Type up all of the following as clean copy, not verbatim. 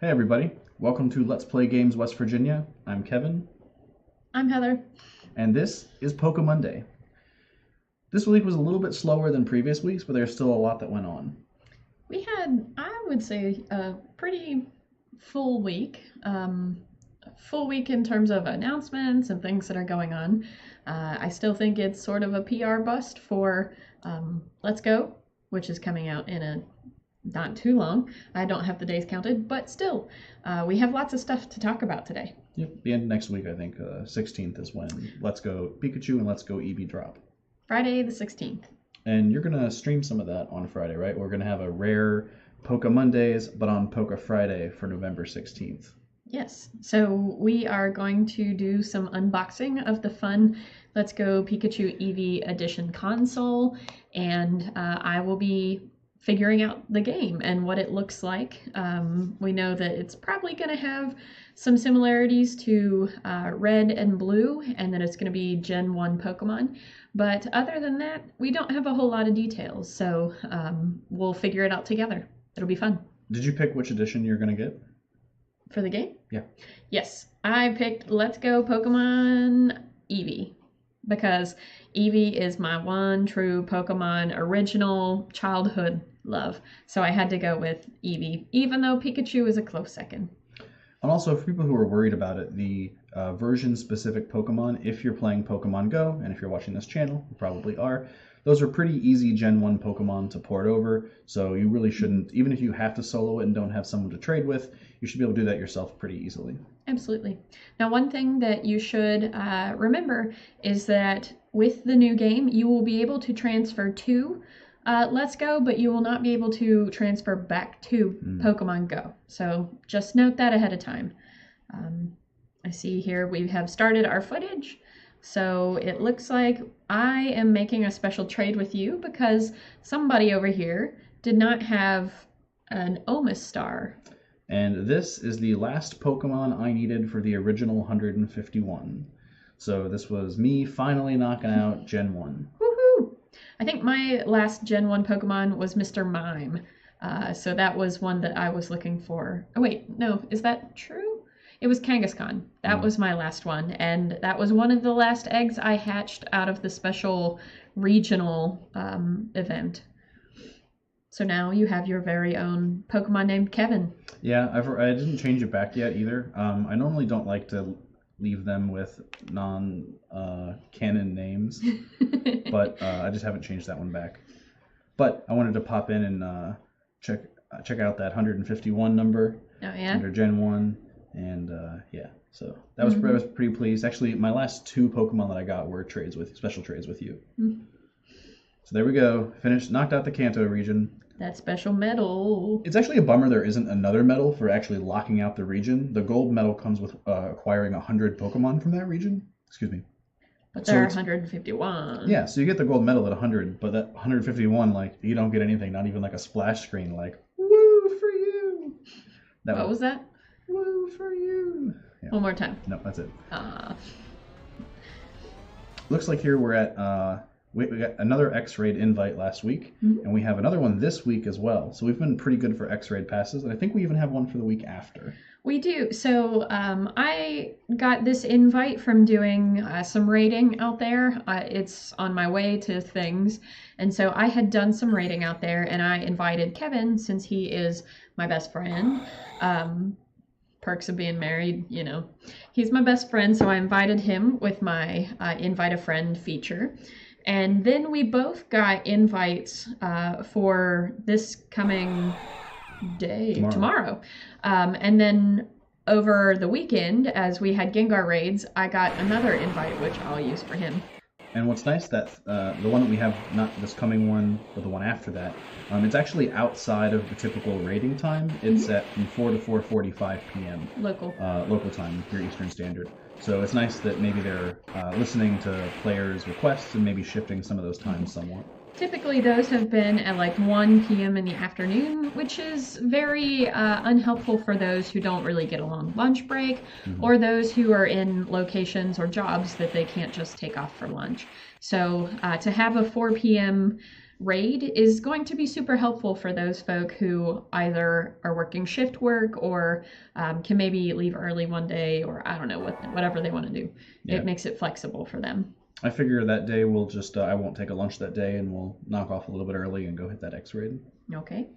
Hey everybody, welcome to Let's Play Games West Virginia. I'm Kevin, I'm Heather. and this is PokéMonday. This week was a little bit slower than previous weeks, but there's still a lot that went on. We had, I would say, a pretty full week. Full week in terms of announcements and things that are going on. I still think it's sort of a PR bust for Let's Go, which is coming out in a not too long. I don't have the days counted, but still, we have lots of stuff to talk about today. Yep, the end of next week, I think, 16th is when Let's Go Pikachu and Let's Go Eevee drop. Friday the 16th. And you're going to stream some of that on Friday, right? We're going to have a rare PokéMondays, but on Poké Friday for November 16th. Yes, so we are going to do some unboxing of the fun Let's Go Pikachu Eevee Edition console, and I will be figuring out the game and what it looks like. We know that it's probably going to have some similarities to Red and Blue, and that it's going to be Gen 1 Pokemon. But other than that, we don't have a whole lot of details, so we'll figure it out together. It'll be fun. Did you pick which edition you're going to get? For the game? Yeah. Yes, I picked Let's Go Pokemon Eevee because Eevee is my one true Pokemon original childhood love. So I had to go with Eevee, even though Pikachu is a close second. And also, for people who are worried about it, the version-specific Pokemon, if you're playing Pokemon Go, and if you're watching this channel, you probably are, those are pretty easy Gen 1 Pokemon to port over, so you really shouldn't, even if you have to solo it and don't have someone to trade with, you should be able to do that yourself pretty easily. Absolutely. Now, one thing that you should remember is that with the new game, you will be able to transfer to Let's Go, but you will not be able to transfer back to Pokemon Go. So just note that ahead of time. I see here we have started our footage. So it looks like I am making a special trade with you because somebody over here did not have an Omastar. And this is the last Pokemon I needed for the original 151. So this was me finally knocking out Gen 1. Woohoo! I think my last Gen 1 Pokemon was Mr. Mime. So that was one that I was looking for. Oh wait, no, is that true? It was Kangaskhan. That was my last one, and that was one of the last eggs I hatched out of the special regional event. So now you have your very own Pokemon named Kevin. Yeah, I didn't change it back yet either. I normally don't like to leave them with non-canon names, but I just haven't changed that one back. But I wanted to pop in and check out that 151 number under Gen 1. And yeah, so I was pretty pleased. Actually, my last two Pokemon that I got were special trades with you. So there we go. Finished, knocked out the Kanto region. That special medal. It's actually a bummer there isn't another medal for actually locking out the region. The gold medal comes with acquiring 100 Pokemon from that region. Excuse me. But there are 151. Yeah, so you get the gold medal at 100, but that 151, like, you don't get anything, not even like a splash screen, like, woo for you. What was that? Woo for you. Yeah. One more time. No, that's it. Looks like here we're at, we got another X-Raid invite last week, and we have another one this week as well. So we've been pretty good for X-Raid passes, and I think we even have one for the week after. We do. So I got this invite from doing some raiding out there. It's on my way to things. And so I had done some raiding out there, and I invited Kevin, since he is my best friend. Perks of being married, you know. He's my best friend, so I invited him with my invite a friend feature. And then we both got invites for this coming day, tomorrow. And then over the weekend, as we had Gengar raids, I got another invite, which I'll use for him. And what's nice that the one that we have, not this coming one, but the one after that, it's actually outside of the typical raiding time. It's at from 4 to 4:45 p.m. Local time, here Eastern Standard. So it's nice that maybe they're listening to players' requests and maybe shifting some of those times somewhat. Typically those have been at like 1 p.m. in the afternoon, which is very unhelpful for those who don't really get a long lunch break, or those who are in locations or jobs that they can't just take off for lunch. So to have a 4 p.m. raid is going to be super helpful for those folk who either are working shift work or can maybe leave early one day, or I don't know, whatever they want to do. Yeah. It makes it flexible for them. I figure that day we'll just, I won't take a lunch that day, and we'll knock off a little bit early and go hit that X-raid. Okay.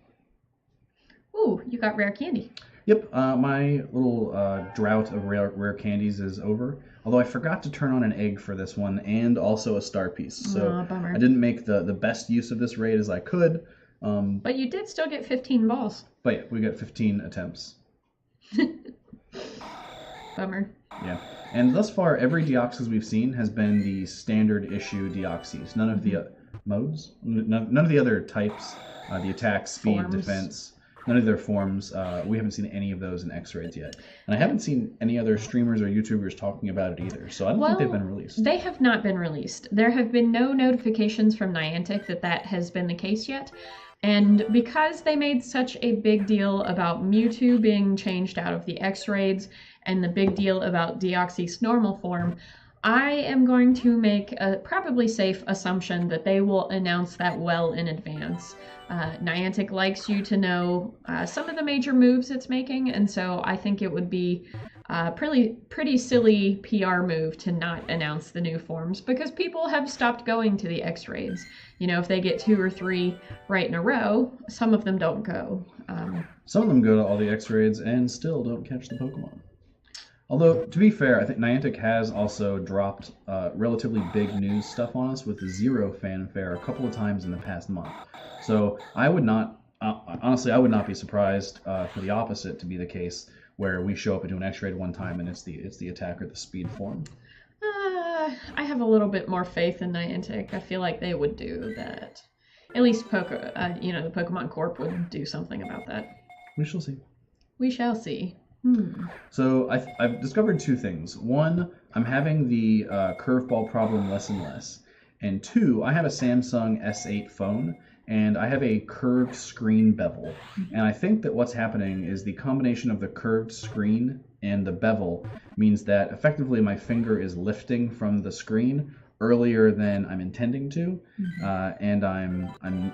Ooh, you got rare candy. Yep, my little drought of rare candies is over. Although I forgot to turn on an egg for this one, and also a star piece. So bummer. I didn't make the best use of this raid as I could. But you did still get 15 balls. But yeah, we got 15 attempts. Bummer. Yeah. And thus far, every Deoxys we've seen has been the standard issue Deoxys. None of the modes, none of the other types, the attack, speed, forms. Defense, none of their forms. We haven't seen any of those in X-Raids yet. And I haven't seen any other streamers or YouTubers talking about it either. So I don't think they've been released. They have not been released. There have been no notifications from Niantic that has been the case yet. And because they made such a big deal about Mewtwo being changed out of the X-Raids and the big deal about Deoxys normal form, I am going to make a probably safe assumption that they will announce that well in advance. Niantic likes you to know some of the major moves it's making, and so I think it would be a pretty silly PR move to not announce the new forms, because people have stopped going to the X-Raids. You know, if they get 2 or 3 right in a row, some of them don't go. Some of them go to all the X-Raids and still don't catch the Pokemon. Although, to be fair, I think Niantic has also dropped relatively big news stuff on us with zero fanfare a couple of times in the past month. So I would not, honestly, I would not be surprised for the opposite to be the case, where we show up into an X-Raid one time and it's the attack or the speed form. I have a little bit more faith in Niantic. I feel like they would do that. At least the Pokemon Corp would do something about that. We shall see. We shall see. So I've discovered 2 things. 1, I'm having the curveball problem less and less. And 2, I have a Samsung S8 phone, and I have a curved screen bevel. And I think that what's happening is the combination of the curved screen and the bevel means that effectively my finger is lifting from the screen earlier than I'm intending to, and I'm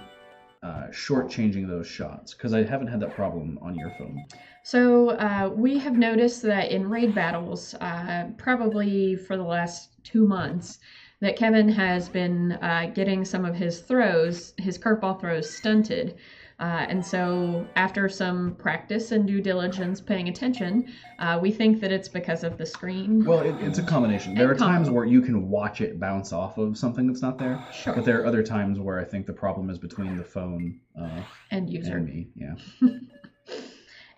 shortchanging those shots, because I haven't had that problem on your phone. So we have noticed that in raid battles, probably for the last 2 months, that Kevin has been getting some of his throws, his curveball throws, stunted. And so after some practice and due diligence paying attention, we think that it's because of the screen. Well, it's a combination. There are times where you can watch it bounce off of something that's not there. Sure. But there are other times where I think the problem is between the phone and user. And me, yeah.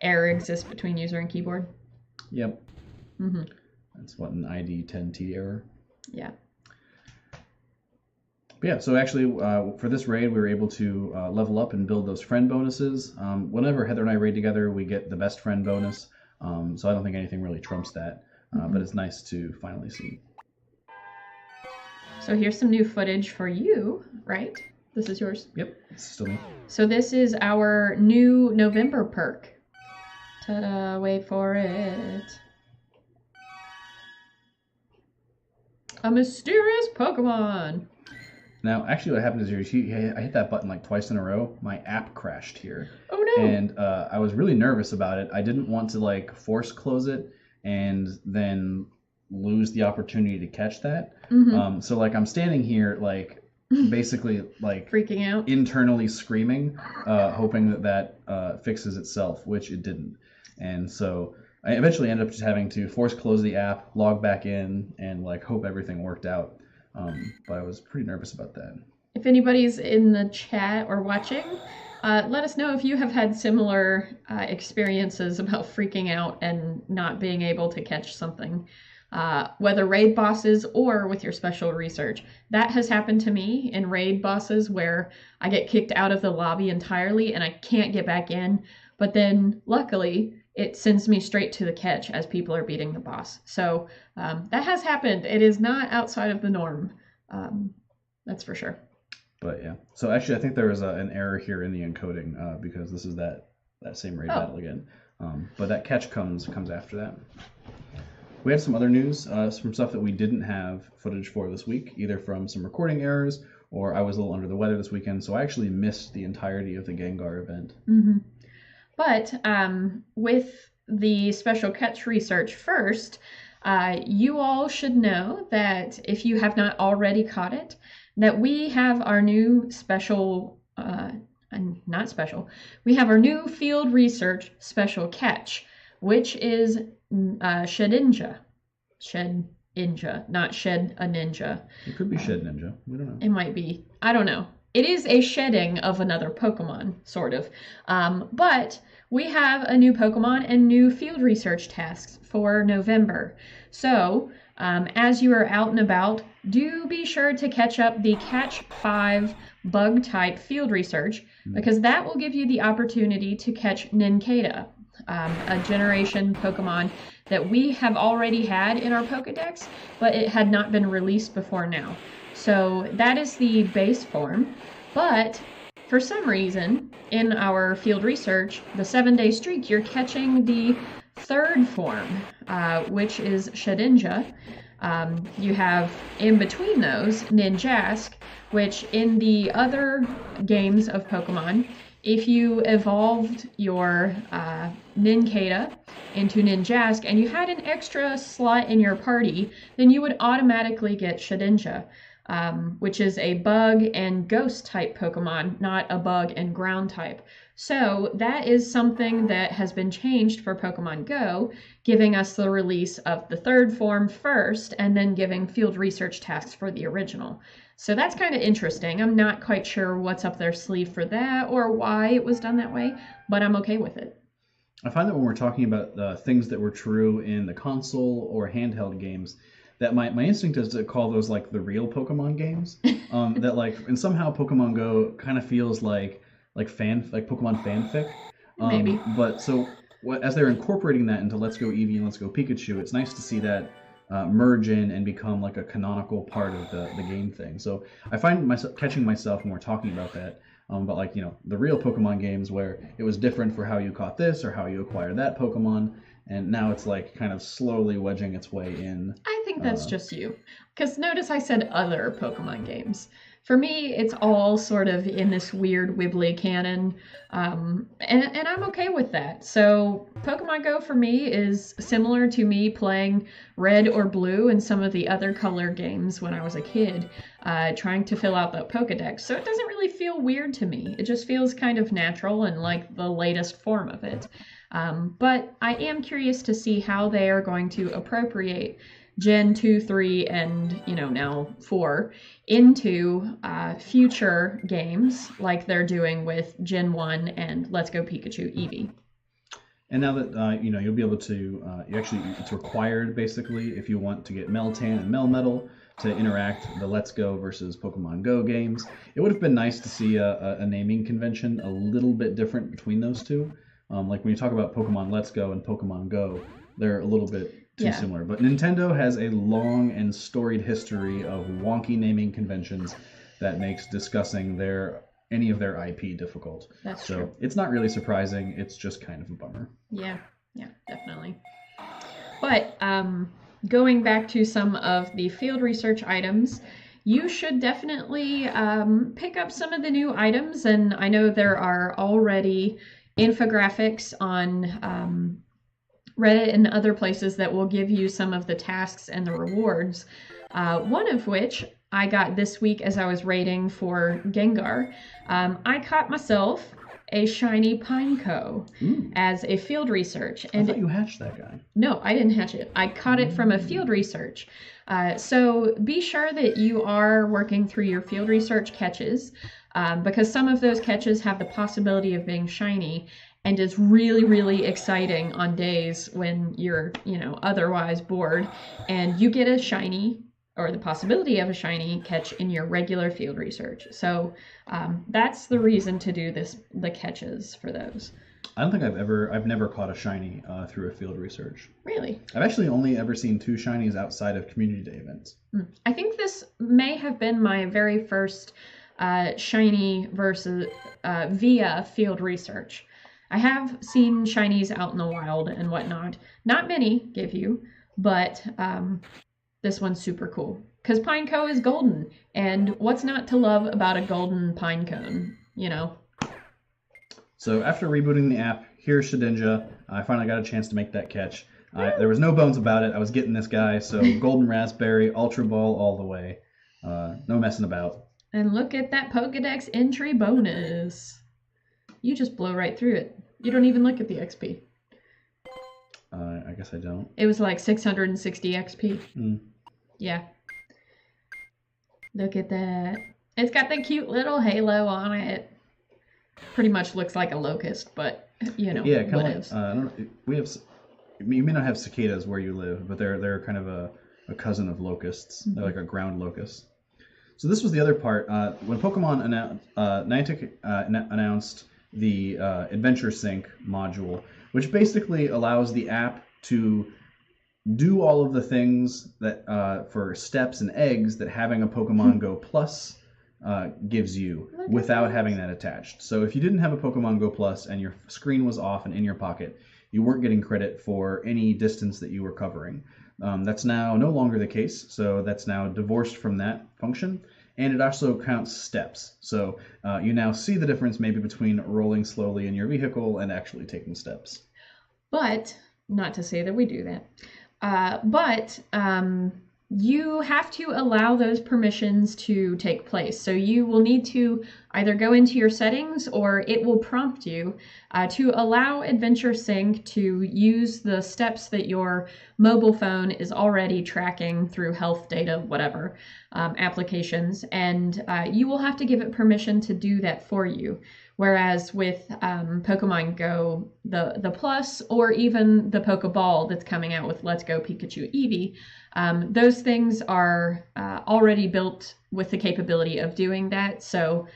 Error exists between user and keyboard. Yep. That's what, an ID 10T error? Yeah. But yeah, so actually for this raid, we were able to level up and build those friend bonuses. Whenever Heather and I raid together, we get the best friend bonus. So I don't think anything really trumps that, but it's nice to finally see. So here's some new footage for you, right? This is yours? Yep, it's still me. So this is our new November perk. Ta-da, wait for it. A mysterious Pokemon. Now, actually what happened is I hit that button like twice in a row. My app crashed here. Oh no! And I was really nervous about it. I didn't want to like force close it and then lose the opportunity to catch that. So like I'm standing here like basically like freaking out, internally screaming, hoping that fixes itself, which it didn't. And so I eventually ended up just having to force close the app, log back in, and like hope everything worked out. But I was pretty nervous about that. If anybody's in the chat or watching, let us know if you have had similar experiences about freaking out and not being able to catch something, whether raid bosses or with your special research. That has happened to me in raid bosses where I get kicked out of the lobby entirely and I can't get back in, but then luckily it sends me straight to the catch as people are beating the boss. So that has happened. It is not outside of the norm. That's for sure. But yeah. So actually, I think there was an error here in the encoding because this is that same raid battle again. But that catch comes after that. We have some other news, from stuff that we didn't have footage for this week, either from some recording errors or I was a little under the weather this weekend, so I actually missed the entirety of the Gengar event. Mm-hmm. But with the special catch research first, you all should know that if you have not already caught it, that we have our new special, we have our new field research special catch, which is Shedinja. Shedinja, not Shed a Ninja. It could be Shedinja. We don't know. It might be. I don't know. It is a shedding of another Pokemon, sort of. But we have a new Pokemon and new field research tasks for November. So, as you are out and about, do be sure to catch up the Catch 5 bug-type field research, because that will give you the opportunity to catch Nincada, a generation Pokemon that we have already had in our Pokedex, but it had not been released before now. So that is the base form, but for some reason, in our field research, the 7-day streak, you're catching the third form, which is Shedinja. You have in between those Ninjask, which in the other games of Pokemon, if you evolved your Nincada into Ninjask and you had an extra slot in your party, then you would automatically get Shedinja, which is a bug and ghost type Pokemon, not a bug and ground type. So that is something that has been changed for Pokemon Go, giving us the release of the third form first and then giving field research tasks for the original. So that's kind of interesting. I'm not quite sure what's up their sleeve for that or why it was done that way, but I'm okay with it. I find that when we're talking about things that were true in the console or handheld games, that my instinct is to call those like the real Pokemon games. That like, and somehow Pokemon Go kind of feels like Pokemon fanfic. Maybe. But so as they're incorporating that into Let's Go Eevee and Let's Go Pikachu, it's nice to see that merge in and become like a canonical part of the game thing. So I find myself catching myself when we're talking about that. But like, you know, the real Pokemon games where it was different for how you caught this or how you acquired that Pokemon, and now it's like kind of slowly wedging its way in. I think that's just you. Because notice I said other Pokemon games. For me, it's all sort of in this weird wibbly canon, and I'm okay with that. So Pokemon Go for me is similar to me playing Red or Blue and some of the other color games when I was a kid, trying to fill out the Pokedex. So it doesn't really feel weird to me. It just feels kind of natural and like the latest form of it. But I am curious to see how they are going to appropriate Gen 2, 3, and now 4 into future games like they're doing with Gen 1 and Let's Go Pikachu Eevee. And now that you'll be able to, it's required basically if you want to get Meltan and Melmetal to interact the Let's Go versus Pokemon Go games. It would have been nice to see a naming convention a little bit different between those two. Like when you talk about Pokemon Let's Go and Pokemon Go, they're a little bit too similar. But Nintendo has a long and storied history of wonky naming conventions that makes discussing any of their IP difficult. That's true. It's not really surprising. It's just kind of a bummer. Yeah, definitely. But going back to some of the field research items, you should definitely pick up some of the new items. And I know there are already infographics on Reddit and other places that will give you some of the tasks and the rewards. One of which I got this week as I was raiding for Gengar. I caught myself a shiny Pineco as a field research. And I thought you hatched that guy. No, I didn't hatch it. I caught it from a field research. So be sure that you are working through your field research catches, because some of those catches have the possibility of being shiny, and is really, really exciting on days when you're, otherwise bored, and you get a shiny or the possibility of a shiny catch in your regular field research. So that's the reason to do the catches for those. I don't think I've never caught a shiny through a field research. Really? I've actually only ever seen 2 shinies outside of community day events. I think this may have been my very first shiny versus via field research. I have seen shinies out in the wild and whatnot. Not many give you, but this one's super cool. because Pineco is golden. And what's not to love about a golden Pinecone, you know? So after rebooting the app, here's Shedinja. I finally got a chance to make that catch. There was no bones about it. I was getting this guy, so Golden Raspberry, Ultra Ball all the way. No messing about. And look at that Pokedex entry bonus. You just blow right through it. You don't even look at the XP. I guess I don't. It was like 660 XP. Yeah. Look at that. It's got the cute little halo on it. Pretty much looks like a locust, but you know. Yeah, kind of like I don't know, we have. You may not have cicadas where you live, but they're kind of a cousin of locusts. They're like a ground locust. So this was the other part. When Pokemon Niantic announced the Adventure Sync module, which basically allows the app to do all of the things that for steps and eggs that having a Pokemon Go Plus gives you without having that attached. So if you didn't have a Pokemon Go Plus and your screen was off and in your pocket, you weren't getting credit for any distance that you were covering. That's now no longer the case, so that's now divorced from that function, and it also counts steps. So you now see the difference maybe between rolling slowly in your vehicle and actually taking steps. But, not to say that we do that, but you have to allow those permissions to take place. So you will need to either go into your settings or it will prompt you to allow Adventure Sync to use the steps that your mobile phone is already tracking through health data, whatever, applications. And you will have to give it permission to do that for you. Whereas with Pokemon Go, the Plus, or even the Pokeball that's coming out with Let's Go Pikachu Eevee, those things are already built with the capability of doing that. So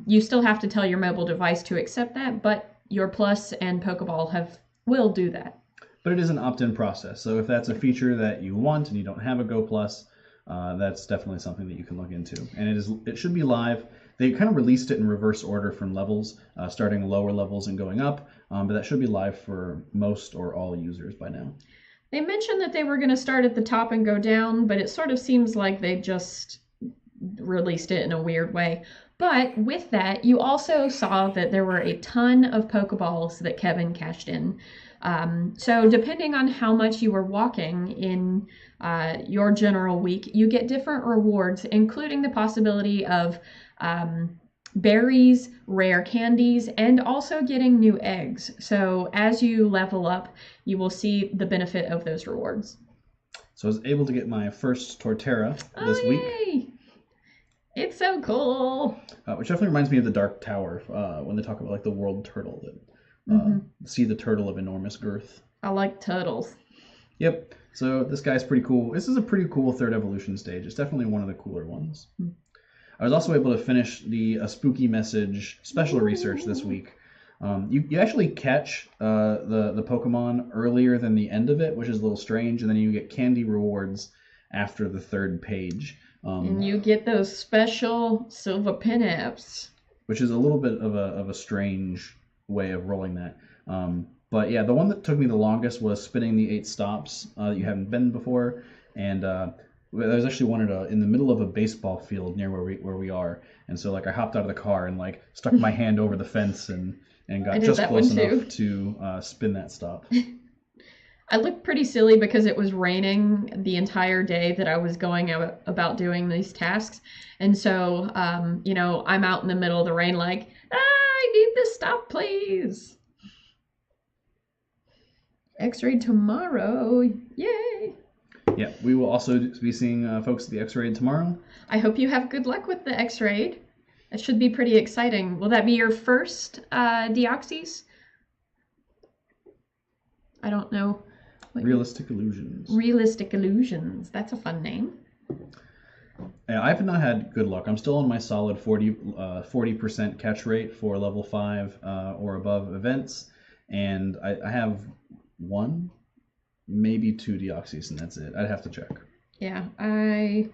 you still have to tell your mobile device to accept that, but your Plus and Pokeball will do that. But it is an opt-in process. So if that's a feature that you want and you don't have a Go Plus, that's definitely something that you can look into. And it should be live. They kind of released it in reverse order from levels, starting lower levels and going up, but that should be live for most or all users by now. They mentioned that they were going to start at the top and go down, but it sort of seems like they just released it in a weird way. But with that, you also saw that there were a ton of Pokeballs that Kevin cashed in. So depending on how much you were walking in your general week, you get different rewards, including the possibility of berries, rare candies, and also getting new eggs. So as you level up, you will see the benefit of those rewards. So I was able to get my first Torterra this week. It's so cool. Which definitely reminds me of the Dark Tower when they talk about like the world turtle that see the turtle of enormous girth. I like turtles. Yep. So this guy's pretty cool. This is a pretty cool third evolution stage. It's definitely one of the cooler ones. I was also able to finish the Spooky Message special research this week. You actually catch the Pokemon earlier than the end of it, which is a little strange, and then you get candy rewards after the third page. And you get those special silver pin-apps. Which is a little bit of a strange way of rolling that. But yeah, the one that took me the longest was spinning the 8 stops that you haven't been before, and there was actually one in the middle of a baseball field near where we are, and so like I hopped out of the car and like stuck my hand over the fence and got just close enough to spin that stop. I looked pretty silly because it was raining the entire day that I was going about doing these tasks, and so I'm out in the middle of the rain like, I need this stop, please. X-ray tomorrow, yay! Yeah, we will also be seeing folks at the X-Ray tomorrow. I hope you have good luck with the X-Ray. It should be pretty exciting. Will that be your first Deoxys? I don't know. Realistic Illusions. Realistic Illusions. That's a fun name. Yeah, I've not had good luck. I'm still on my solid 40% catch rate for level 5 or above events, and I have 1, maybe 2 Deoxys, and that's it. I'd have to check. Yeah, I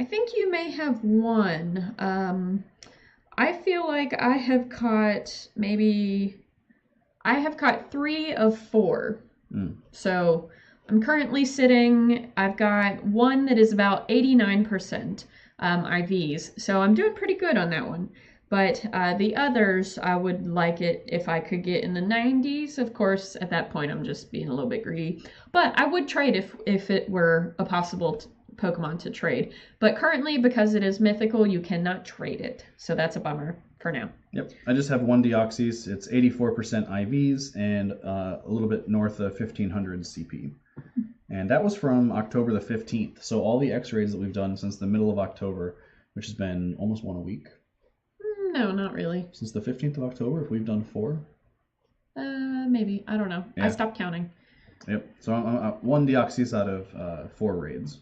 think you may have 1. I feel like I have caught 3 of 4. So I'm currently I've got one that is about 89% IVs, so I'm doing pretty good on that one. But the others, I would like it if I could get in the 90s. Of course, at that point, I'm just being a little bit greedy. But I would trade if it were a possible Pokemon to trade. But currently, because it is mythical, you cannot trade it. So that's a bummer for now. Yep. I just have one Deoxys. It's 84% IVs and a little bit north of 1500 CP. And that was from October the 15th. So all the X-rays that we've done since the middle of October, which has been almost 1 week. No, not really. Since the 15th of October, if we've done 4? Maybe. I don't know. Yeah. I stopped counting. Yep. So I'm 1 Deoxys out of 4 raids.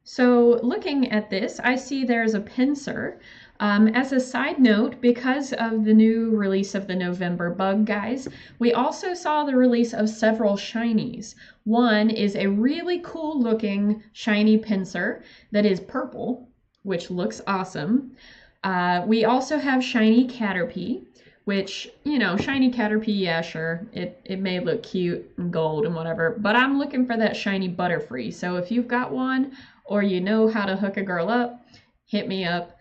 So looking at this, I see there's a Pinsir. As a side note, because of the new release of the November bug guys, we also saw the release of several Shinies. One is a really cool looking shiny Pinsir that is purple, which looks awesome. We also have shiny Caterpie, which, you know, shiny Caterpie, yeah, sure, it may look cute and gold and whatever, but I'm looking for that shiny Butterfree. So if you've got one or you know how to hook a girl up, hit me up.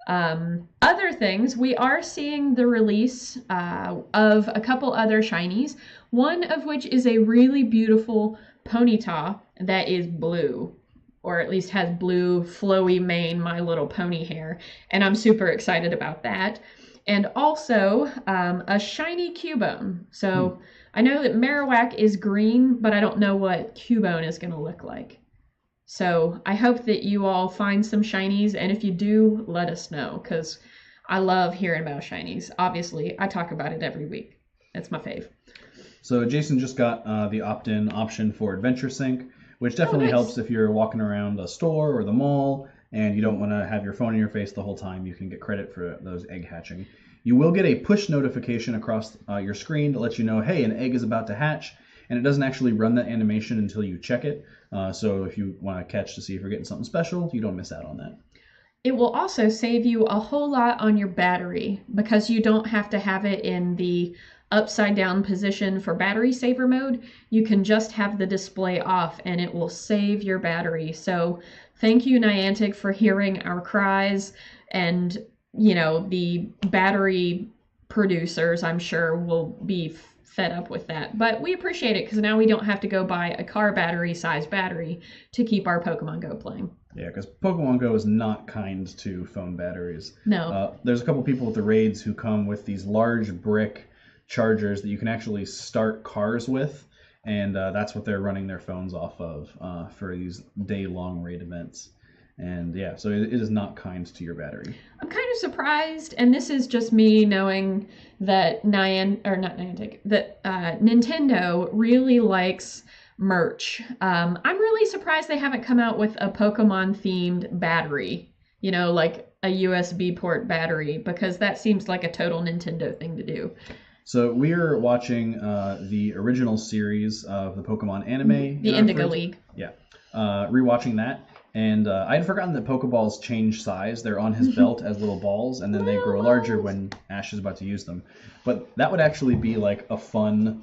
Other things, we are seeing the release of a couple other shinies, one of which is a really beautiful Ponyta that is blue, or at least has blue flowy mane, My Little Pony hair, and I'm super excited about that. And also a shiny Cubone. So I know that Marowak is green, but I don't know what Cubone is going to look like. So I hope that you all find some shinies, and if you do, let us know, because I love hearing about shinies. Obviously, I talk about it every week. That's my fave. So Jason just got the opt-in option for Adventure Sync, which definitely helps if you're walking around a store or the mall and you don't want to have your phone in your face the whole time. You can get credit for those egg hatching. You will get a push notification across your screen to let you know, hey, an egg is about to hatch, and it doesn't actually run that animation until you check it. So if you want to catch to see if you're getting something special, you don't miss out on that. It will also save you a whole lot on your battery because you don't have to have it in the upside down position for battery saver mode. You can just have the display off and it will save your battery. So thank you, Niantic, for hearing our cries, and you know, the battery producers, I'm sure, will be fed up with that. But we appreciate it because now we don't have to go buy a car battery sized battery to keep our Pokemon Go playing. Yeah, because Pokemon Go is not kind to phone batteries. No. There's a couple people with the raids who come with these large brick chargers that you can actually start cars with, and that's what they're running their phones off of for these day-long raid events. And yeah, so it is not kind to your battery. I'm kind of surprised, and this is just me knowing that Nintendo really likes merch. I'm really surprised they haven't come out with a Pokemon-themed battery, you know, like a USB port battery, because that seems like a total Nintendo thing to do. So we're watching the original series of the Pokemon anime. The Indigo League. Yeah. Rewatching that. And I had forgotten that Pokeballs change size. They're on his belt as little balls, and then they grow larger when Ash is about to use them. But that would actually be like a fun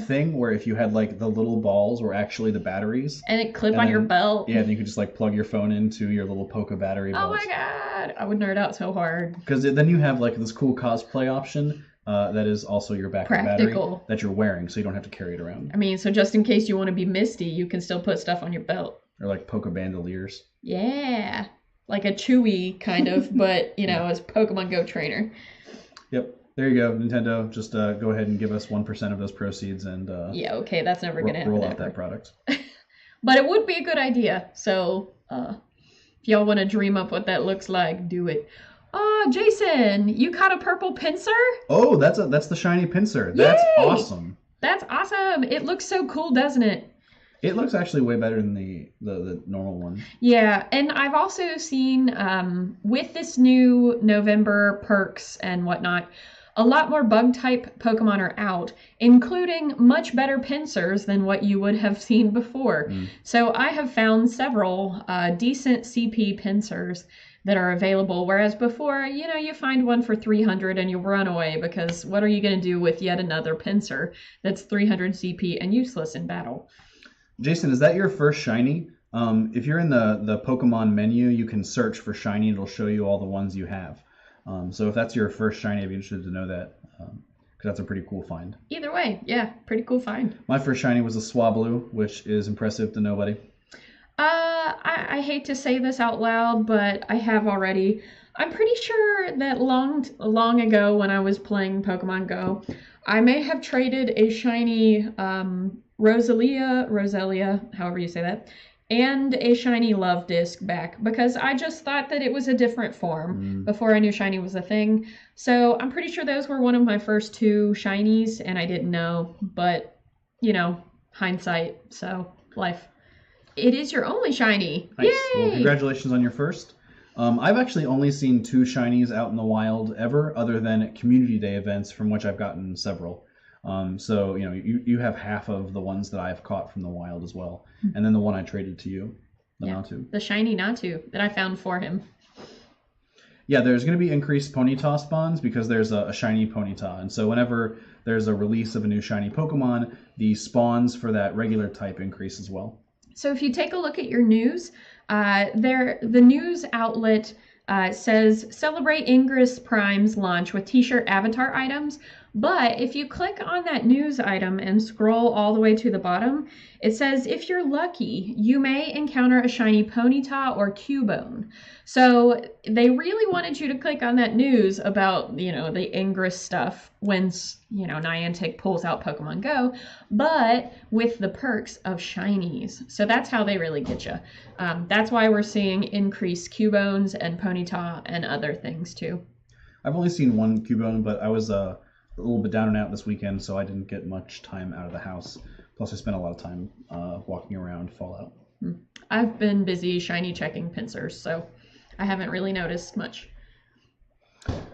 thing where if you had like the little balls were actually the batteries. And it clip on your belt. Yeah, then you could just like plug your phone into your little Poke battery belt. Oh my god! I would nerd out so hard. Because then you have like this cool cosplay option that is also your backup battery that you're wearing, so you don't have to carry it around. I mean, so just in case you want to be Misty, you can still put stuff on your belt. Or like Poke Bandoliers. Yeah. Like a Chewy kind of, but, you know, as Pokemon Go trainer. Yep. There you go, Nintendo. Just go ahead and give us 1% of those proceeds and yeah, okay, that's never going to happen. Roll out that product. But it would be a good idea. So if y'all want to dream up what that looks like, do it. Oh, Jason, you caught a purple Pinsir? Oh, that's the shiny Pinsir. That's awesome. That's awesome. It looks so cool, doesn't it? It looks actually way better than the normal one. Yeah, and I've also seen, with this new November perks and whatnot, a lot more bug-type Pokemon are out, including much better Pinsirs than what you would have seen before. So I have found several decent CP Pinsirs that are available. Whereas before, you find one for 300 and you run away because what are you going to do with yet another pincer that's 300 CP and useless in battle? Jason, is that your first shiny? If you're in the Pokemon menu, you can search for shiny. It'll show you all the ones you have. So if that's your first shiny, I'd be interested to know that, because that's a pretty cool find. Either way, yeah, pretty cool find. My first shiny was a Swablu, which is impressive to nobody. I hate to say this out loud, but I have already. I'm pretty sure that long ago when I was playing Pokemon Go, I may have traded a shiny Roselia, however you say that, and a shiny Love Disc back because I just thought that it was a different form before I knew shiny was a thing. So I'm pretty sure those were one of my first 2 shinies, and I didn't know, but hindsight, so life. It is your only shiny. Nice. Yay! Well, congratulations on your first. I've actually only seen 2 shinies out in the wild ever, other than at community day events, from which I've gotten several. So you have half of the ones that I've caught from the wild as well, and then the one I traded to you, the Natu. The shiny Natu that I found for him. Yeah, there's going to be increased Ponyta spawns because there's a shiny Ponyta, and so whenever there's a release of a new shiny Pokemon, the spawns for that regular type increase as well. So if you take a look at your news, the news outlet says celebrate Ingress Prime's launch with t-shirt avatar items. But if you click on that news item and scroll all the way to the bottom, it says if you're lucky, you may encounter a shiny Ponyta or Cubone. So they really wanted you to click on that news about, the Ingress stuff when, Niantic pulls out Pokemon Go, but with the perks of shinies. So that's how they really get you. That's why we're seeing increased Cubones and Ponyta and other things too. I've only seen one Cubone, but I was a little bit down and out this weekend, so I didn't get much time out of the house. Plus, I spent a lot of time walking around Fallout. I've been busy shiny checking pincers, so I haven't really noticed much.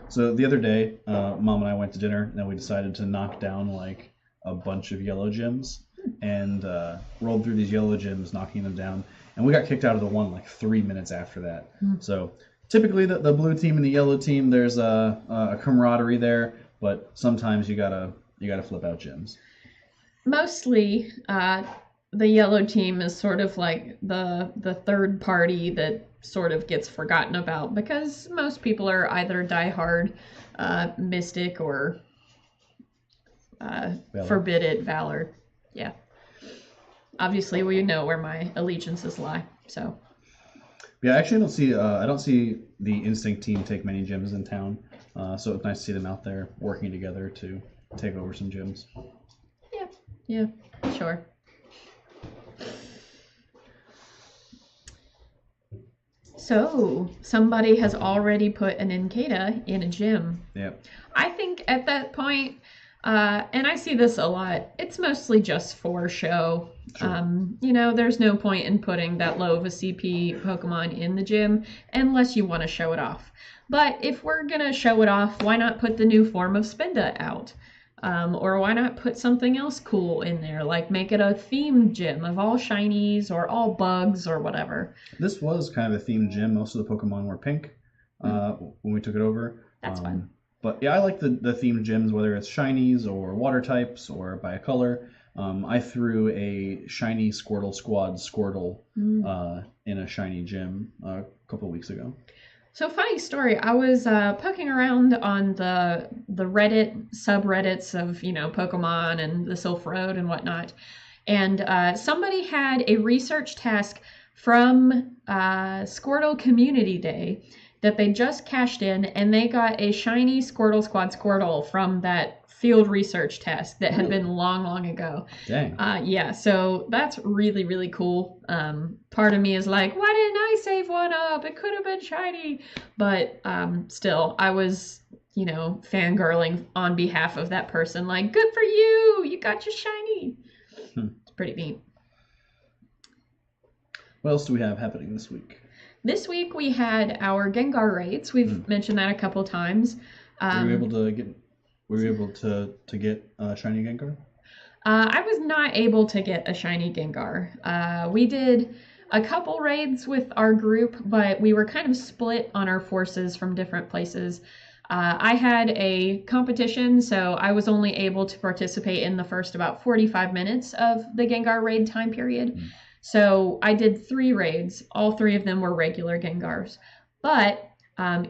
So the other day, Mom and I went to dinner, and then we decided to knock down like a bunch of yellow gems, and rolled through these yellow gems, knocking them down, and we got kicked out of the one like 3 minutes after that. So typically, the blue team and the yellow team, there's a camaraderie there. But sometimes you gotta flip out gems. Mostly, the yellow team is sort of like the third party that sort of gets forgotten about because most people are either diehard Mystic or Forbidden Valor. Yeah. Obviously, we know where my allegiances lie. So. Yeah, actually, I don't see the Instinct team take many gyms in town. So it's nice to see them out there working together to take over some gyms. Yeah, sure. So somebody has already put an Incada in a gym. Yep. I think at that point, and I see this a lot, it's mostly just for show. Sure. There's no point in putting that low of a CP Pokemon in the gym unless you want to show it off. But if we're going to show it off, why not put the new form of Spinda out? Or why not put something else cool in there, like make it a themed gym of all shinies or all bugs or whatever. This was kind of a themed gym. Most of the Pokemon were pink when we took it over. That's fun. But yeah, I like the themed gyms, whether it's shinies or water types or by a color. I threw a shiny Squirtle Squad Squirtle in a shiny gym a couple of weeks ago. So funny story, I was poking around on the Reddit subreddits of, Pokemon and the Silph Road and whatnot. And somebody had a research task from Squirtle Community Day that they just cashed in, and they got a shiny Squirtle Squad Squirtle from that field research task that had been long ago. Dang. Yeah, so that's really, really cool. Part of me is like, why didn't I save one up? It could have been shiny. But still, I was, fangirling on behalf of that person. Like, good for you! You got your shiny! It's pretty neat. What else do we have happening this week? This week we had our Gengar raids. We've mentioned that a couple times. Were you able to get a shiny Gengar? I was not able to get a shiny Gengar. We did a couple raids with our group, but we were kind of split on our forces from different places. I had a competition, so I was only able to participate in the first about 45 minutes of the Gengar raid time period. So I did 3 raids. All 3 of them were regular Gengars. But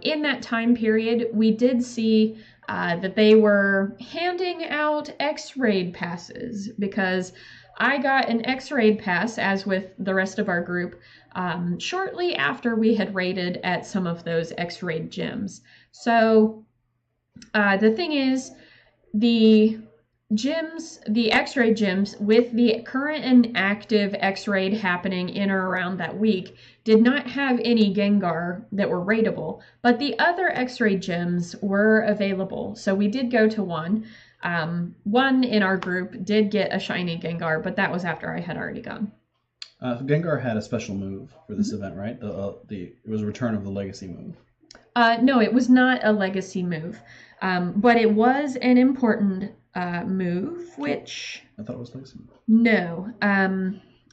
in that time period, we did see that they were handing out X-raid passes, because I got an X-raid pass, as with the rest of our group, shortly after we had raided at some of those X-raid gyms. So the thing is, the gyms, the X-raid gyms, with the current and active X-raid happening in or around that week, did not have any Gengar that were raidable, but the other X-raid gyms were available. So we did go to one. One in our group did get a shiny Gengar, but that was after I had already gone. Gengar had a special move for this event, right? It was a return of the legacy move. No, it was not a legacy move, but it was an important move, which... I thought it was legacy move. No.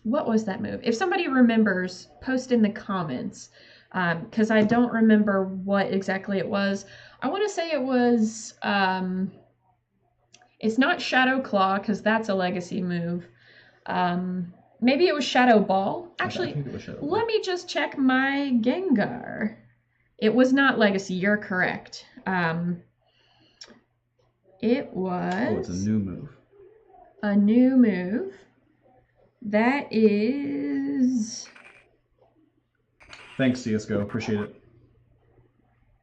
What was that move? If somebody remembers, post in the comments, because I don't remember what exactly it was. I want to say it was... it's not Shadow Claw, because that's a legacy move. Maybe it was Shadow Ball. Actually, I think it was Shadow Ball. Let me just check my Gengar. It was not legacy. You're correct. It was... Oh, it's a new move. A new move. That is... Thanks, CSGO. Appreciate it.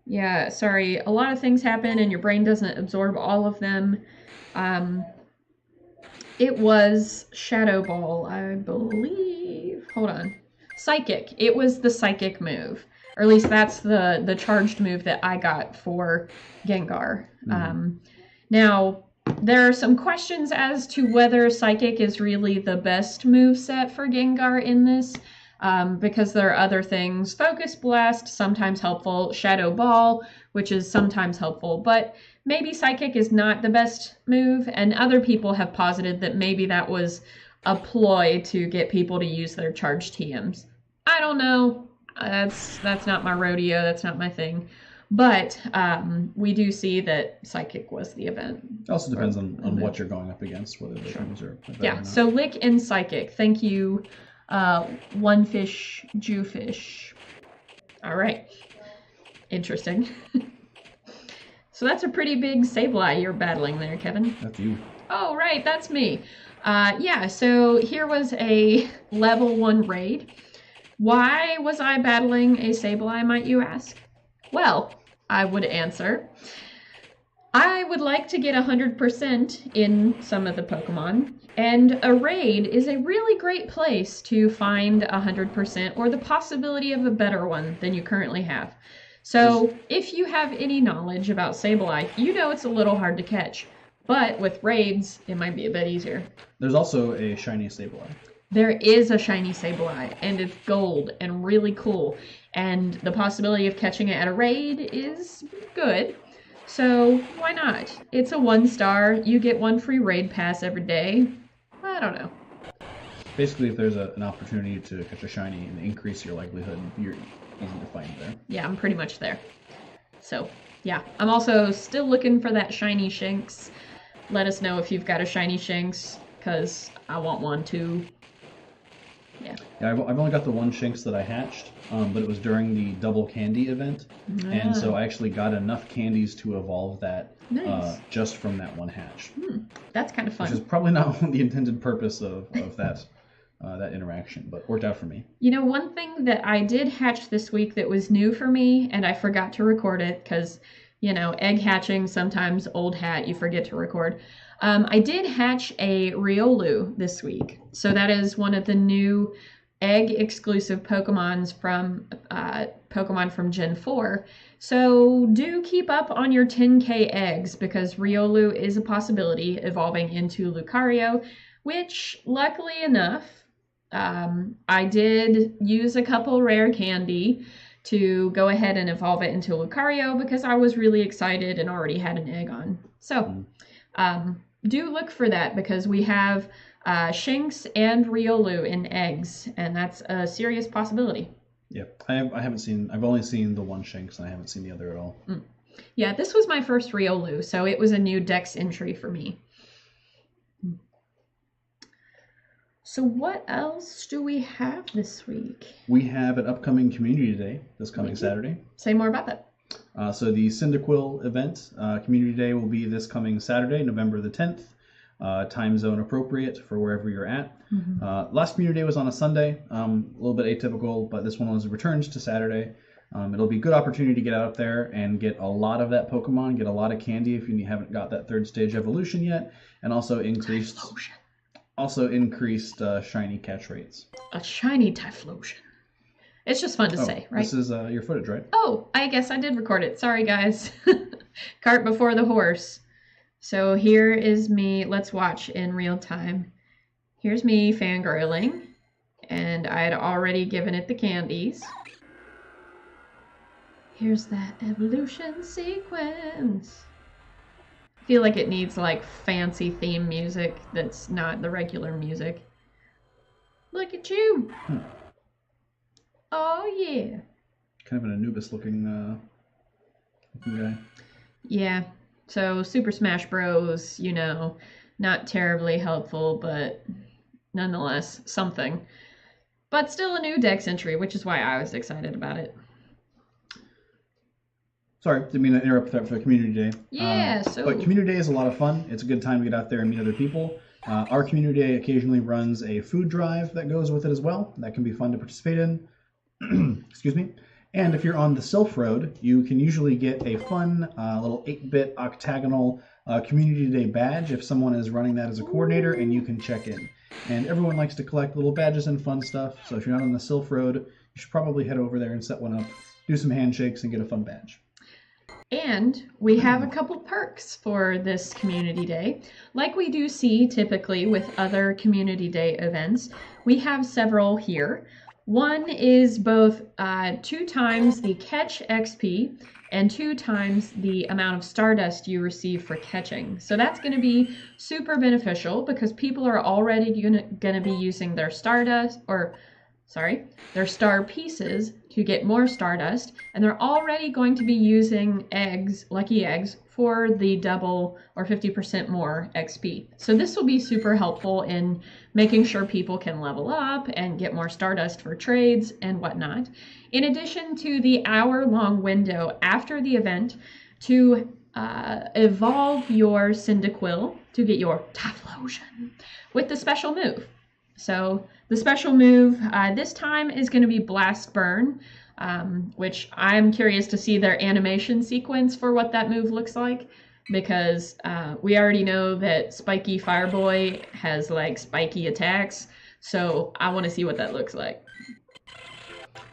Yeah, sorry. A lot of things happen and your brain doesn't absorb all of them. It was Shadow Ball, I believe. Hold on. Psychic. It was the Psychic move. Or at least that's the charged move that I got for Gengar. Now, there are some questions as to whether Psychic is really the best moveset for Gengar in this, because there are other things. Focus Blast, sometimes helpful. Shadow Ball, which is sometimes helpful. But maybe Psychic is not the best move, and other people have posited that maybe that was a ploy to get people to use their charged TMs. I don't know. That's not my rodeo. That's not my thing. But we do see that Psychic was the event. It also depends on what you're going up against, whether the things are better or not. So Lick and Psychic. Thank you, One Fish, Jewfish. All right. Interesting. So that's a pretty big Sableye you're battling there, Kevin. That's you. Oh, right. That's me. Yeah, so here was a level 1 raid. Why was I battling a Sableye, might you ask? Well, I would answer, I would like to get 100% in some of the Pokemon, and a raid is a really great place to find 100% or the possibility of a better one than you currently have. So if you have any knowledge about Sableye, you know it's a little hard to catch, but with raids, it might be a bit easier. There's also a shiny Sableye. There is a shiny Sableye, and it's gold and really cool, and the possibility of catching it at a raid is good, so why not? It's a 1-star, you get 1 free raid pass every day. I don't know. Basically, if there's an opportunity to catch a shiny and increase your likelihood, you're easy to find there. Yeah, I'm pretty much there. So, yeah. I'm also still looking for that shiny Shinx. Let us know if you've got a shiny Shinx, because I want one too. Yeah, I've only got the 1 Shinx that I hatched, but it was during the double candy event, and so I actually got enough candies to evolve that just from that 1 hatch. That's kind of fun. Which is probably not the intended purpose of that interaction, but worked out for me. You know, one thing that I did hatch this week that was new for me, and I forgot to record it because, you know, egg hatching, sometimes old hat, you forget to record. I did hatch a Riolu this week. So that is one of the new egg exclusive Pokemon from Gen 4. So do keep up on your 10k eggs, because Riolu is a possibility evolving into Lucario, which luckily enough, I did use a couple rare candy to go ahead and evolve it into Lucario because I was really excited and already had an egg on. So do look for that, because we have Shinx and Riolu in eggs, and that's a serious possibility. Yep, I've only seen the one Shinx, and I haven't seen the other at all. Yeah, this was my first Riolu, so it was a new Dex entry for me. So what else do we have this week? We have an upcoming Community Day this coming Saturday. Say more about that. So the Cyndaquil event, Community Day, will be this coming Saturday, November the 10th. Time zone appropriate for wherever you're at. Last Community Day was on a Sunday, a little bit atypical, but this one was returned to Saturday. It'll be a good opportunity to get out there and get a lot of that Pokemon, get a lot of candy if you haven't got that third stage evolution yet, and also increased shiny catch rates. A shiny Typhlosion. It's just fun to say, right? This is your footage, right? Oh, I guess I did record it. Sorry, guys. Cart before the horse. So here is me. Let's watch in real time. Here's me fangirling, and I had already given it the candies. Here's that evolution sequence. I feel like it needs like fancy theme music that's not the regular music. Look at you. Oh yeah. Kind of an Anubis looking guy. Yeah. So Super Smash Bros, you know, not terribly helpful, but nonetheless something. But still a new Dex entry, which is why I was excited about it. Sorry, didn't mean to interrupt that for Community Day. Yeah, But Community Day is a lot of fun. It's a good time to get out there and meet other people. Our Community Day occasionally runs a food drive that goes with it as well. That can be fun to participate in. Excuse me. And if you're on the Sylph Road, you can usually get a fun little 8-bit octagonal Community Day badge if someone is running that as a coordinator, and you can check in. And everyone likes to collect little badges and fun stuff, so if you're not on the Sylph Road, you should probably head over there and set one up, do some handshakes, and get a fun badge. And we have a couple perks for this Community Day. Like we do see typically with other Community Day events, we have several here. One is both 2 times the catch XP and 2 times the amount of Stardust you receive for catching. So that's going to be super beneficial because people are already going to be using their Stardust, their star pieces to get more Stardust, and they're already going to be using eggs, lucky eggs, for the double or 50% more XP. So this will be super helpful in making sure people can level up and get more Stardust for trades and whatnot. In addition to the hour-long window after the event to evolve your Cyndaquil to get your Typhlosion with the special move. So the special move this time is going to be Blast Burn, which I'm curious to see their animation sequence for what that move looks like, because we already know that Spiky Fireboy has like spiky attacks, so I want to see what that looks like.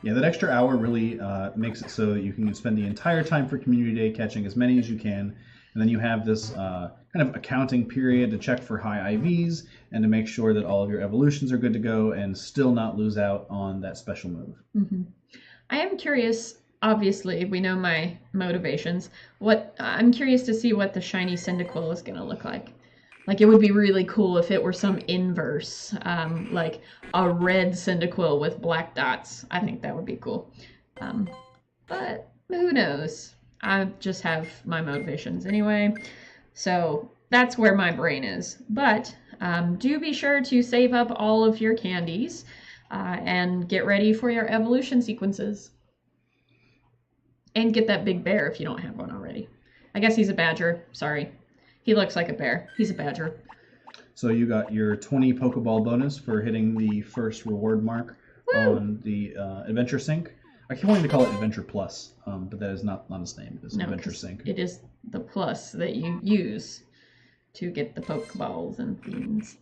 Yeah, that extra hour really makes it so that you can spend the entire time for Community Day catching as many as you can, and then you have this kind of accounting period to check for high IVs and to make sure that all of your evolutions are good to go and still not lose out on that special move. Mm-hmm. I am curious, obviously, we know my motivations. I'm curious to see what the shiny Cyndaquil is going to look like. Like, it would be really cool if it were some inverse, like a red Cyndaquil with black dots. I think that would be cool. But who knows? I just have my motivations anyway. So that's where my brain is. But do be sure to save up all of your candies and get ready for your evolution sequences. And get that big bear if you don't have one already. I guess he's a badger. Sorry. He looks like a bear. He's a badger. So you got your 20 Pokeball bonus for hitting the first reward mark on the Adventure Sync. I keep wanting to call it Adventure Plus, but that is not its name. It is Adventure Sync. It is the plus that you use to get the Pokeballs and things.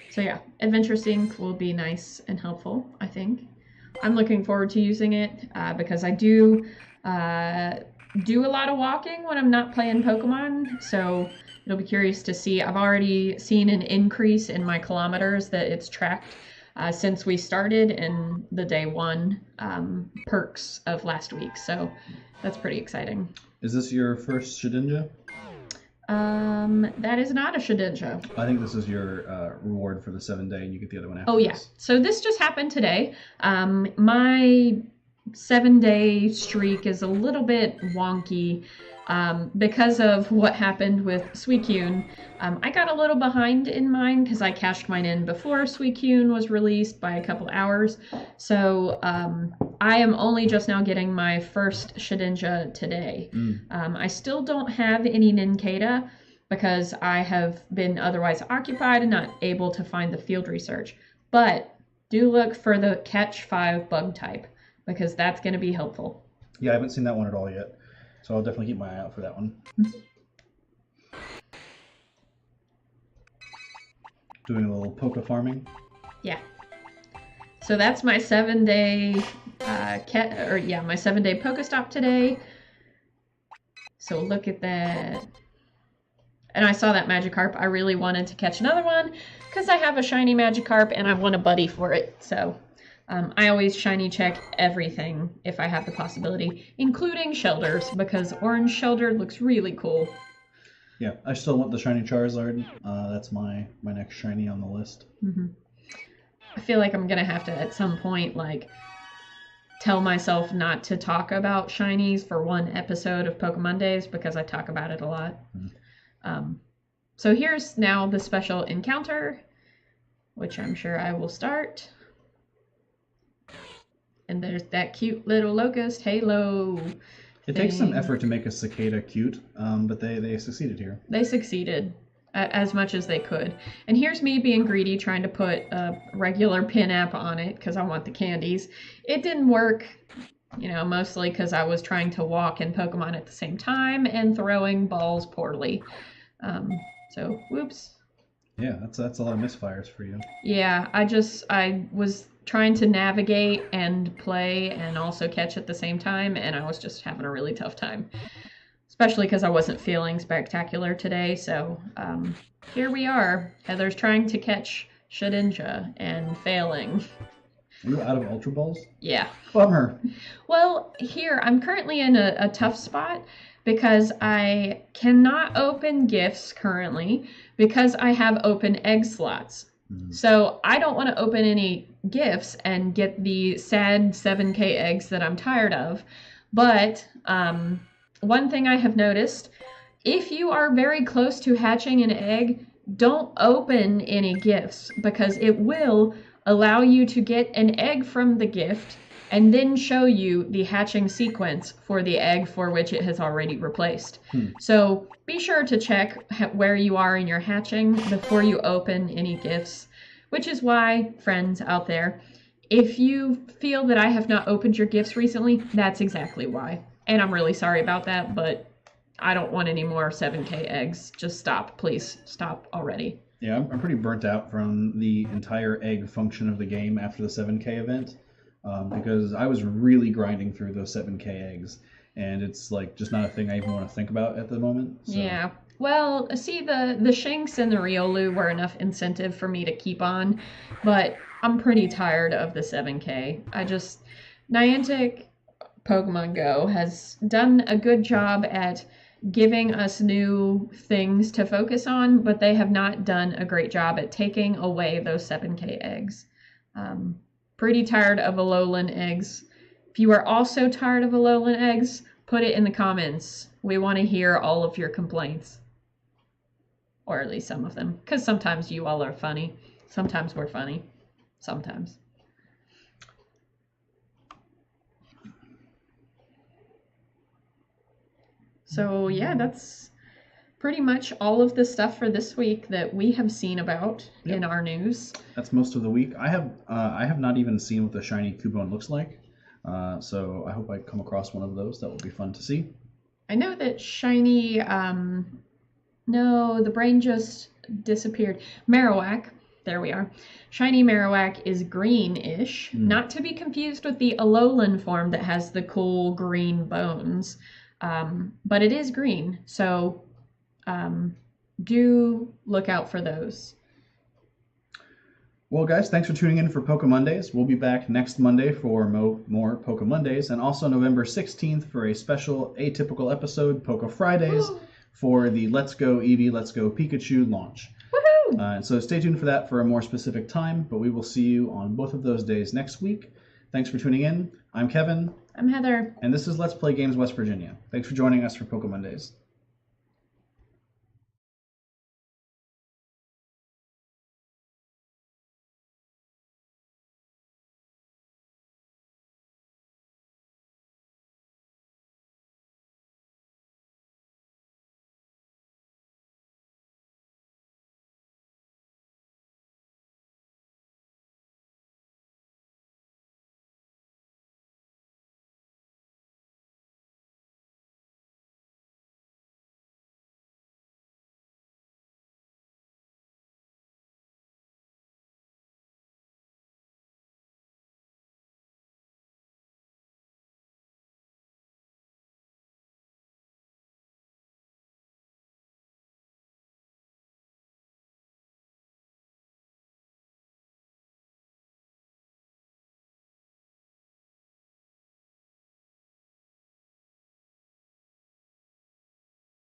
So yeah, Adventure Sync will be nice and helpful, I think. I'm looking forward to using it because I do a lot of walking when I'm not playing Pokemon, so it'll be curious to see. I've already seen an increase in my kilometers that it's tracked since we started in the day 1 perks of last week, so that's pretty exciting. Is this your first Shedinja? That is not a Shedinja. I think this is your reward for the 7-day, and you get the other one after. Oh yeah. This. So this just happened today. My 7-day streak is a little bit wonky because of what happened with Suicune. I got a little behind in mine because I cashed mine in before Suicune was released by a couple hours. So I am only just now getting my first Shedinja today. I still don't have any Nincada because I have been otherwise occupied and not able to find the field research. But do look for the Catch 5 bug type, because that's going to be helpful. Yeah, I haven't seen that one at all yet, so I'll definitely keep my eye out for that one. Doing a little Poke farming. Yeah. So that's my 7-day my 7-day Pokestop today. So look at that. And I saw that Magikarp. I really wanted to catch another one because I have a shiny Magikarp and I want a buddy for it. So I always shiny check everything if I have the possibility, including Shelders, because orange Shelder looks really cool. Yeah, I still want the shiny Charizard. That's my next shiny on the list. I feel like I'm going to have to, at some point, like, tell myself not to talk about shinies for one episode of PokéMondays because I talk about it a lot. So here's now the special encounter, which I'm sure I will start. And there's that cute little locust halo. It takes some effort to make a cicada cute, but they succeeded here. They succeeded as much as they could. And here's me being greedy, trying to put a regular pin app on it because I want the candies. It didn't work, mostly because I was trying to walk and Pokemon at the same time and throwing balls poorly. So, whoops. Yeah, that's a lot of misfires for you. Yeah, I was trying to navigate and play and also catch at the same time, and I was just having a really tough time. Especially because I wasn't feeling spectacular today, so here we are. Heather's trying to catch Shedinja and failing. Are you out of Ultra Balls? Yeah. Bummer. Well, here, I'm currently in a tough spot because I cannot open gifts currently because I have open egg slots. So I don't want to open any gifts and get the sad 7K eggs that I'm tired of. But one thing I have noticed, if you are very close to hatching an egg, don't open any gifts because it will allow you to get an egg from the gift and then show you the hatching sequence for the egg for which it has already replaced. So be sure to check where you are in your hatching before you open any gifts, which is why, friends out there, if you feel that I have not opened your gifts recently, that's exactly why. And I'm really sorry about that, but I don't want any more 7K eggs. Just stop, please. Stop already. Yeah, I'm pretty burnt out from the entire egg function of the game after the 7K event. Because I was really grinding through those 7K eggs, and it's like just not a thing I even want to think about at the moment. So. Yeah. Well, see, the Shinx and the Riolu were enough incentive for me to keep on, but I'm pretty tired of the 7K. Niantic Pokemon Go has done a good job at giving us new things to focus on, but they have not done a great job at taking away those 7K eggs. Pretty tired of Alolan eggs. If you are also tired of Alolan eggs, put it in the comments. We want to hear all of your complaints. Or at least some of them. Because sometimes you all are funny. Sometimes we're funny. Sometimes. So yeah, that's pretty much all of the stuff for this week that we have seen about in our news. That's most of the week. I have not even seen what the shiny Cubone looks like, so I hope I come across one of those. That will be fun to see. I know that shiny, no, the brain just disappeared. Marowak, there we are. Shiny Marowak is greenish, not to be confused with the Alolan form that has the cool green bones, but it is green, so do look out for those. Well, guys, thanks for tuning in for PokéMondays. We'll be back next Monday for more PokéMondays, and also November 16th for a special atypical episode, Poké Fridays, for the Let's Go Eevee, Let's Go Pikachu launch. Woohoo! So stay tuned for that for a more specific time, but we will see you on both of those days next week. Thanks for tuning in. I'm Kevin. I'm Heather. And this is Let's Play Games West Virginia. Thanks for joining us for PokéMondays.